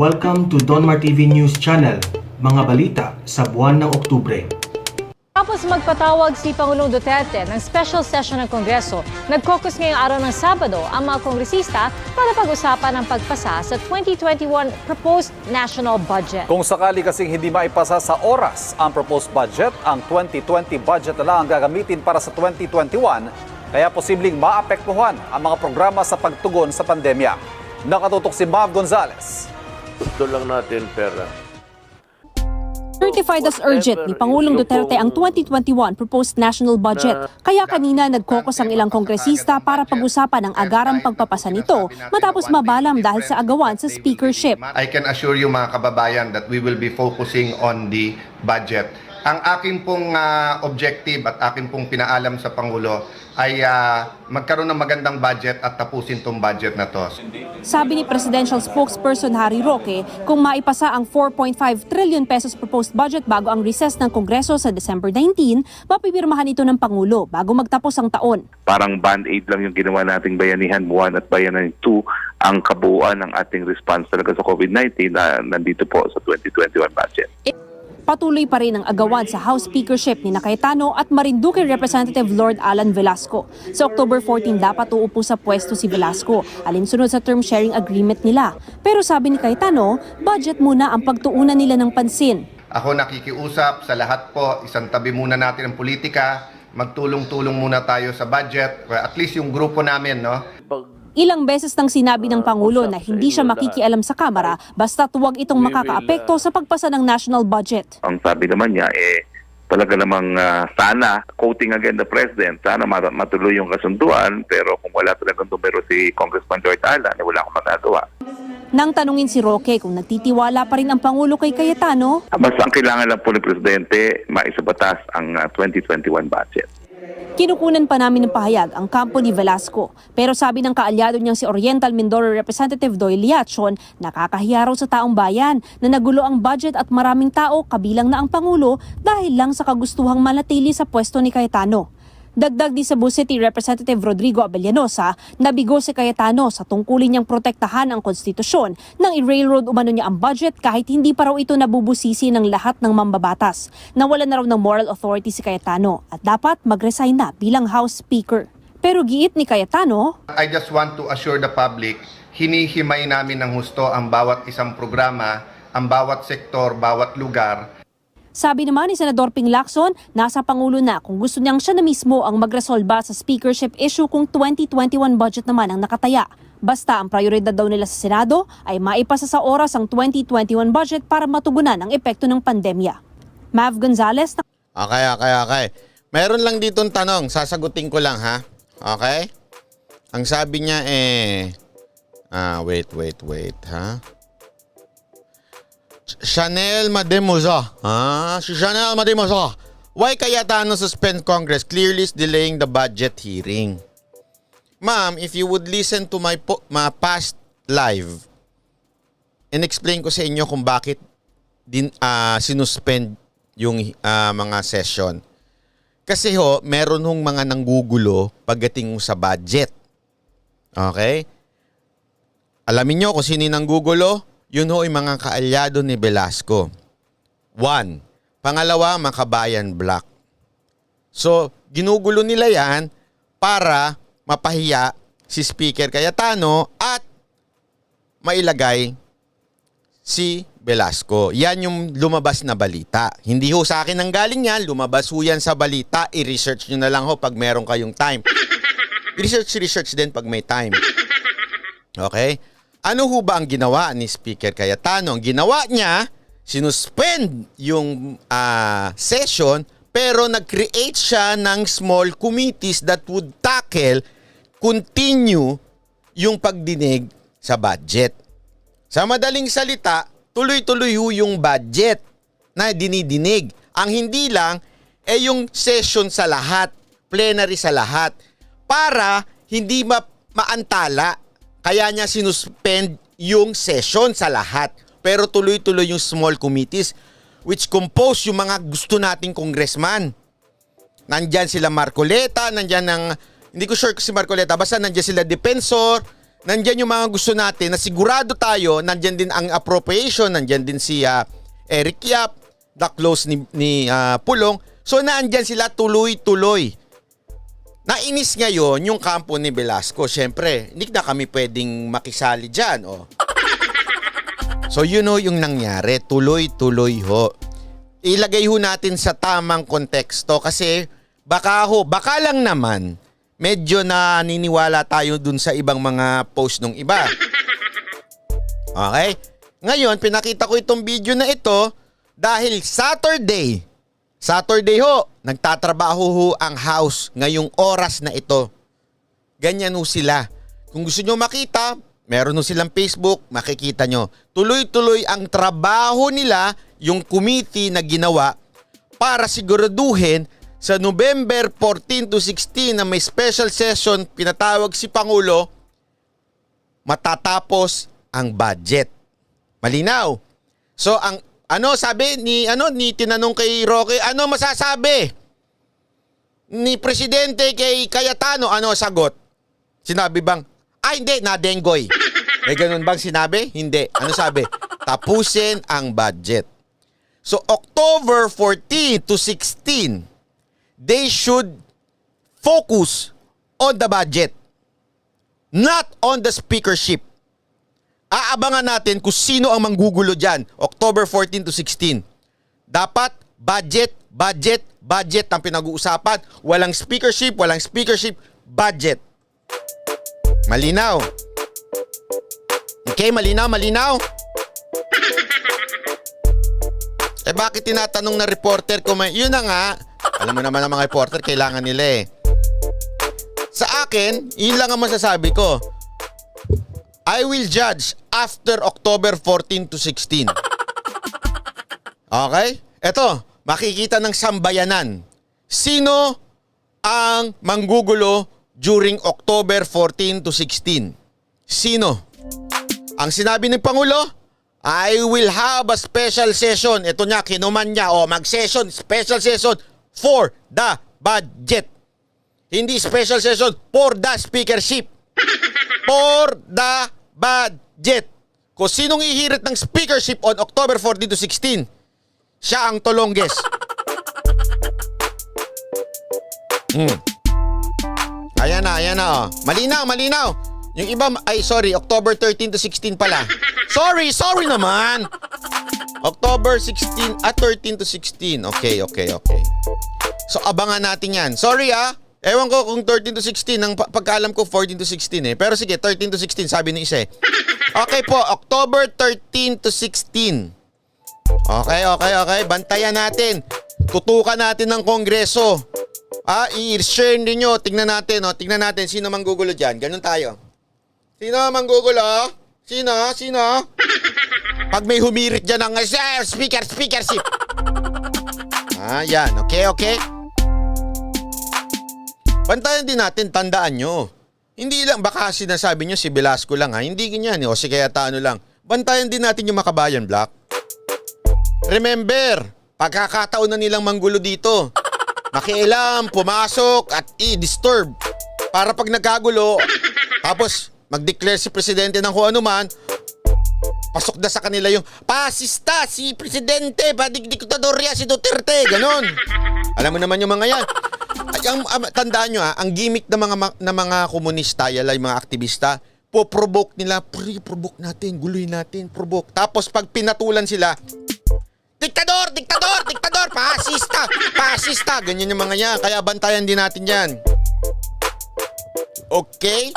Welcome to Donmar TV News Channel, mga balita sa buwan ng Oktubre. Tapos magpatawag si Pangulong Duterte ng special session ng Kongreso. Nag-caucus ngayong araw ng Sabado ang mga kongresista para pag-usapan ang pagpasa sa 2021 proposed national budget. Kung sakali kasing hindi maipasa sa oras ang proposed budget, ang 2020 budget na lang ang gagamitin para sa 2021, kaya posibleng maapektuhan ang mga programa sa pagtugon sa pandemya. Nakatutok si Mav Gonzales. Gusto lang natin pera. Certified as urgent ni Pangulong Duterte ang 2021 proposed national budget. Kaya kanina nag-caucus ang ilang kongresista para pag-usapan ang agarang pagpapasa nito matapos mabalam dahil sa agawan sa speakership. I can assure you mga kababayan that we will be focusing on the budget. Ang akin pong objective at akin pong pinaalam sa Pangulo ay magkaroon ng magandang budget at tapusin tong budget na to. Sabi ni Presidential Spokesperson Harry Roque, kung maipasa ang 4.5 trillion pesos proposed budget bago ang recess ng Kongreso sa December 19, mapipirmahan ito ng Pangulo bago magtapos ang taon. Parang band-aid lang yung ginawa nating Bayanihan 1 at Bayanihan 2, ang kabuuan ng ating response talaga sa COVID-19 na nandito po sa 2021 budget. Patuloy pa rin ang agawan sa House Speakership ni Cayetano at Marinduque Representative Lord Alan Velasco. Sa October 14 dapat uupo sa pwesto si Velasco, alinsunod sa term sharing agreement nila. Pero sabi ni Cayetano, budget muna ang pagtuunan nila ng pansin. Ako nakikiusap sa lahat po, isang tabi muna natin ang politika, magtulong-tulong muna tayo sa budget, at least yung grupo namin, no? Ilang beses nang sinabi ng Pangulo na hindi siya makikialam sa Kamara basta huwag itong makakaapekto sa pagpasa ng national budget. Ang sabi naman niya, talaga namang sana, quoting again the President, sana matuloy yung kasunduan, pero kung wala talagang numero si Congressman Lord Alan, wala akong magagawa. Nang tanungin si Roque kung nagtitiwala pa rin ang Pangulo kay Cayetano, Basta ang kailangan lang po ni Presidente, maisabatas ang 2021 budget. kinukunan pa namin ng pahayag ang kampo ni Velasco. Pero sabi ng kaalyado niyang si Oriental Mindoro Representative Doyle Liachon, nakakahiya raw sa taong bayan na nagulo ang budget at maraming tao kabilang na ang Pangulo dahil lang sa kagustuhang manatili sa pwesto ni Cayetano. Dagdag di Cebu City Representative Rodrigo Abellanosa, nabigo si Cayetano sa tungkulin niyang protektahan ang konstitusyon nang i-railroad umano niya ang budget kahit hindi pa raw ito nabubusisi ng lahat ng mambabatas. Nawala na raw ng moral authority si Cayetano at dapat mag-resign na bilang House Speaker. Pero giit ni Cayetano, I just want to assure the public, hinihimay namin ng husto ang bawat isang programa, ang bawat sektor, bawat lugar. sabi naman ni Senador Ping Lacson, nasa Pangulo na kung gusto niyang siya na mismo ang magresolba sa speakership issue kung 2021 budget naman ang nakataya. Basta ang prioridad daw nila sa Senado ay maipasa sa oras ang 2021 budget para matugunan ang epekto ng pandemya. Mav Gonzales. Okay. Meron lang ditong tanong, sasagutin ko lang ha. Okay? Ang sabi niya wait ha. Chanel Mademoiselle. Si Chanel Mademoiselle. Why Cayetano suspend Congress? Clearly is delaying the budget hearing. Ma'am, if you would listen to my past live, in-explain ko sa inyo kung bakit sinuspend yung mga session. Kasi meron hong mga nanggugulo pagdating sa budget. Okay? Alamin nyo kung sino yung nanggugulo? Yun yung mga kaalyado ni Velasco. 1. Pangalawa, Makabayan Black. So, ginugulo nila yan para mapahiya si Speaker Cayetano at mailagay si Velasco. Yan yung lumabas na balita. Hindi ho sa akin ang galing yan. Lumabas ho yan sa balita. I-research nyo na lang ho pag meron kayong time. Research din pag may time. Okay? Ano ho ba ang ginawa ni Speaker Cayetano? Ang ginawa niya, sinuspend yung session pero nag-create siya ng small committees that would continue yung pagdinig sa budget. Sa madaling salita, tuloy-tuloy yung budget na dinidinig. Ang hindi lang yung session sa lahat, plenary sa lahat, para hindi maantala. Kaya niya sinuspend yung session sa lahat. Pero tuloy-tuloy yung small committees which compose yung mga gusto nating congressman. Nandyan sila Marcoleta, hindi ko sure si Marcoleta, basta nandyan sila Defensor, nandyan yung mga gusto natin na sigurado tayo, nandyan din ang appropriation, nandyan din si Eric Yap, the close ni Pulong. So nandyan sila tuloy-tuloy. Nainis ngayon yung kampo ni Velasco. Siyempre, hindi na kami pwedeng makisali dyan. Oh. So yun ho yung nangyari. Tuloy-tuloy ho. Ilagay ho natin sa tamang konteksto kasi baka lang naman medyo naniniwala tayo dun sa ibang mga post nung iba. Okay? Ngayon, pinakita ko itong video na ito dahil Saturday ho, nagtatrabaho ho ang House ngayong oras na ito. Ganyan ho sila. Kung gusto nyo makita, meron ho silang Facebook, makikita nyo. Tuloy-tuloy ang trabaho nila, yung committee na ginawa para siguraduhin sa November 14 to 16 na may special session, pinatawag si Pangulo, matatapos ang budget. Malinaw. So ang sabi ni tinanong kay Roque, ano masasabi ni presidente kay Cayetano? Ano sagot? Sinabi bang, hindi, nadenggoy. May ganun bang sinabi? Hindi. Ano sabi? Tapusin ang budget. So October 14 to 16, they should focus on the budget, not on the speakership. Aabangan natin kung sino ang manggugulo dyan. October 14 to 16. Dapat budget ang pinag-uusapan. Walang speakership, budget. Malinaw. Okay, malinaw. Bakit tinatanong na reporter ko yun na nga. Alam mo naman ang mga reporter, kailangan nila eh. Sa akin, yun lang ang masasabi ko. I will judge after October 14 to 16. Okay? Eto, makikita ng sambayanan. Sino ang manggugulo during October 14 to 16? Sino? Ang sinabi ng Pangulo, I will have a special session. Ito niya, kinuman niya. Mag-session, special session for the budget. Hindi special session for the speakership. For the budget. Kung sinong ihirit ng speakership on October 14 to 16, siya ang tolongges. Ayan na. Malinaw. Yung iba, October 13 to 16 pala. Sorry naman. October 16 at 13 to 16. Okay. So abangan natin yan. Sorry Ewan ko kung 13 to 16. Ang pagkaalam ko 14 to 16 eh. Pero sige, 13 to 16 sabi ni isa eh. Okay po, October 13 to 16. Okay. Bantayan natin. Tutukan natin ng Kongreso. I-share ninyo. Tingnan natin sino manggugulo dyan. Ganun tayo. Sino manggugulo? Sino? Pag may humirit dyan ng speakership. Yan. Okay. Bantayan din natin, tandaan nyo. Hindi lang, baka sinasabi nyo si Velasco lang hindi ganyan o si Cayetano lang. Bantayan din natin yung Makabayan Black. Remember, pagkakataon na nilang manggulo dito. Makialam, pumasok at i-disturb. Para pag nagkagulo, tapos mag-declare si presidente ng kung ano man, pasok na sa kanila yung pasista si presidente, diktadorya si Duterte, ganon. Alam mo naman yung mga yan. Tandaan nyo ang gimmick ng mga komunista, yung mga aktivista, po-provoke nila, provoke natin, guluhin natin, provoke. Tapos pag pinatulan sila, diktador, pasista, ganyan yung mga yan. Kaya bantayan din natin yan. Okay?